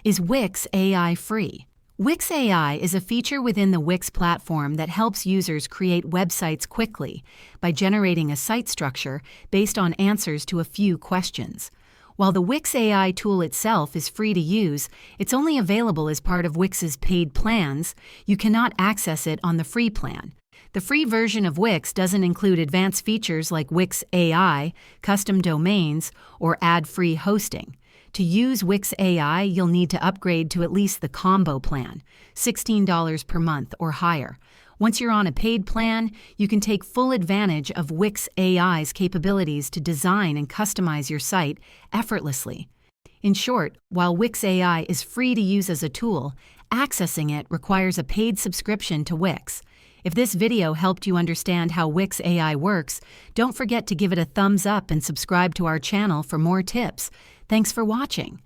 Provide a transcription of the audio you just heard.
Is WIX AI free? WIX AI is a feature within the WIX platform that helps users create websites quickly by generating a site structure based on answers to a few questions. While the WIX AI tool itself is free to use, it's only available as part of WIX's paid plans. You cannot access it on the free plan. The free version of WIX doesn't include advanced features like WIX AI, custom domains, or ad-free hosting. To use WIX AI, you'll need to upgrade to at least the combo plan, $16 per month or higher. Once you're on a paid plan, you can take full advantage of WIX AI's capabilities to design and customize your site effortlessly. In short, while WIX AI is free to use as a tool, accessing it requires a paid subscription to WIX. If this video helped you understand how WIX AI works, don't forget to give it a thumbs up and subscribe to our channel for more tips. Thanks for watching.